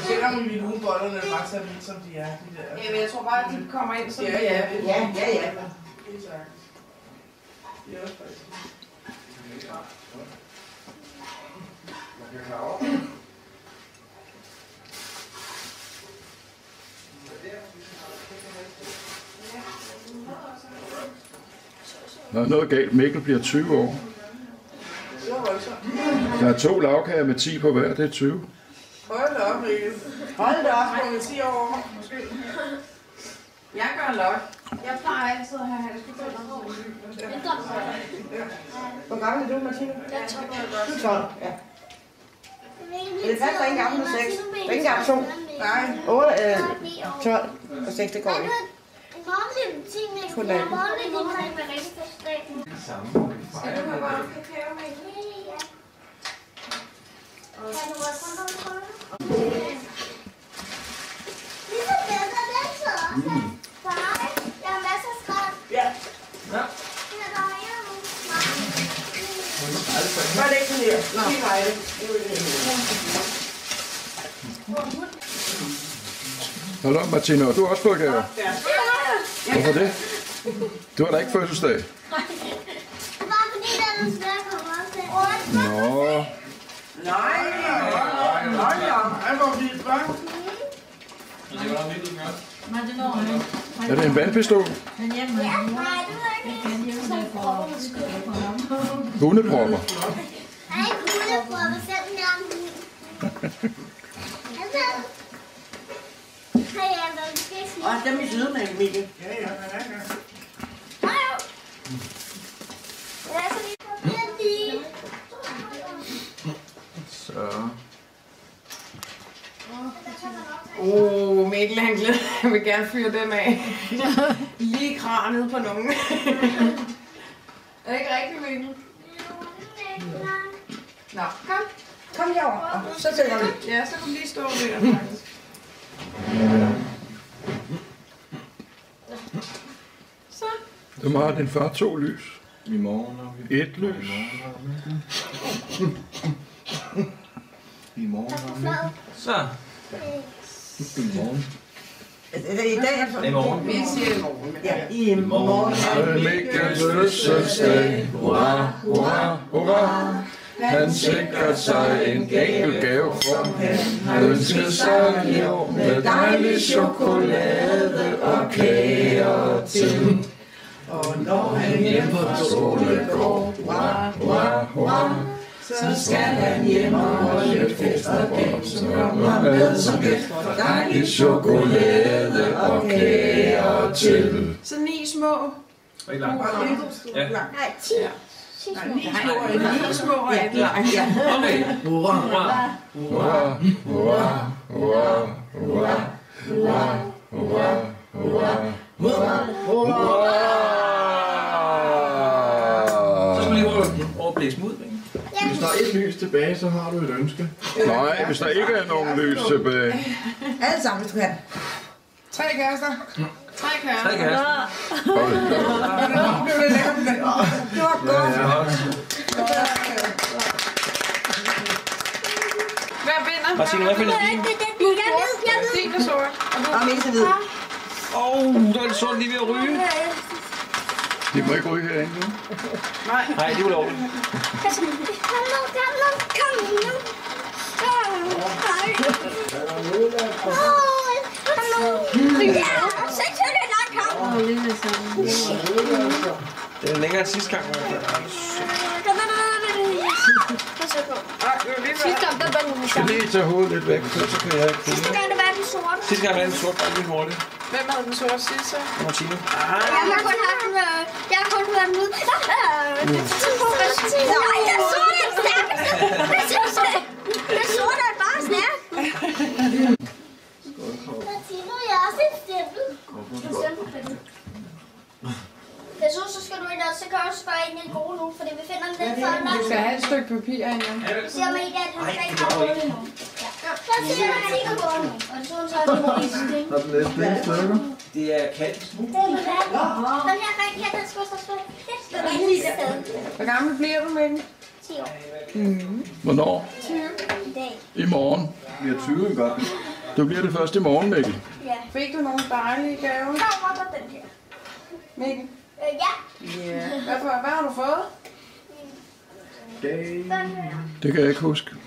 Selvom vi vil uge bollerne bare så lidt, som de er. De der. Ja, men jeg tror bare, at de kommer ind, som de er. Ja. Det er sagt. Det er også faktisk. Der er noget galt. Mikkel bliver 20 år. Der er 2 lagkager med 10 på hver, det er 20. Hold da op, Mikkel. Hold da op, på 10 år måske. Jeg gør lok. Jeg plejer altid at have halsbetønder. Hvor gammel er du, Martine? Jeg er 12. Du er 12, ja. Det passer ikke gammel med 6. Det er ikke engang 2. Nej. 8, 12 og 6, det går ikke. På natten. Skal du have varm kakao med? Kan du også rundt om Ligesom bedre, den så også. Far, jeg har masser af skræt. Ja. Ja, der er jo Bare læg den her. Lige mig det. Hold op, Martina, og du har også fået gaver. Hvorfor det? Du har da ikke fødselsdag. bare fordi der er noget svært kommer også. Nå. Nej, hvor vildt, hva'? Er det en vandpistol? Hundepropper. Nej, hundepropper, selv den er Og dem i siden af, Mikkel. Ja. Så. Mikkel, han vil gerne fyre den af. Lige i kranet på nogen. Er det ikke rigtigt, Mikkel? Nå, kom. Kom herover. Så sætter vi. Ja, så kan du lige stå der, faktisk. Så. Du har din far 2 lys. I morgen har vi... 1 lys. I morgen har vi... Så. I morgen. I dag er I morgen. Vi siger i morgen. Ja, i morgen. Mikkels fødselsdag. Hurra, hurra, hurra. Han sikrer sig en enkelt gave for han ønskede sig i år med dejlig chokolade og kager til. Og når han hjem på skolegård, hurra, hurra, hurra, så skal han hjem og holde fest og blomster med som gæst for dejlig chokolade og kager til. Så 9 små. Ikke langt. Ja. Nej, 10. Nej, 9 små og et langt. Okay. Hurra, hurra, hurra, hurra, hurra, hurra, hurra, hurra, hurra. Så skal vi lige overblæse mod, ikke? Hvis der er 1 lys tilbage, så har du et ønske. Nej, hvis der ikke er nogen lys tilbage. Alle sammen, hvis du kan. 3 kærester. 3 kærester. 3 kærester. Det var godt. Hvad vinder? Martine, hvad finder din? Jeg ved. Din er sort. Og Mikkel til hvid. Der er det sort lige ved at ryge. De må ikke ryge herinde nu. Nej, det er ulovligt. Kom nu. Det er længere end sidste gang. Sidste gang, der var den Skal lige tage hovedet lidt væk, så kan jeg ikke Sidste gang, der var den sorte. Sidste gang var den sort, bare lige hurtigt. Hvem havde den sorte sidst så? Martine. Jeg har kun hørt den ud. Nej, den sorte er stærkeste. Den sorte er bare stærk. Martine, jeg har også et stempel. Jeg synes, så skal du ind og så kan også spørge en af de gode nu, fordi vi finder den for dig. Du skal have et stykke papir inden. Siger man ikke, at du skal ikke have gået nu? Så siger man, at han ikke har gået nu. Og det synes jeg, det må vise det. Har du læst flere stykker? Det er kattens smug. Det er det. Den her ring her, den skal stå sted. Det skal være et sted. Hvor gammel bliver du, Mikkel? 10 år. Hvornår? 20. dag. I morgen. Vi har 20 godt. Du bliver det først i morgen, Mikkel. Ja. Fik du nogle dejlige gaver? Kommer der den her? Mikkel? Ja. Ja. Hvad har du fået? Dag. Den her. Det kan jeg ikke huske. Den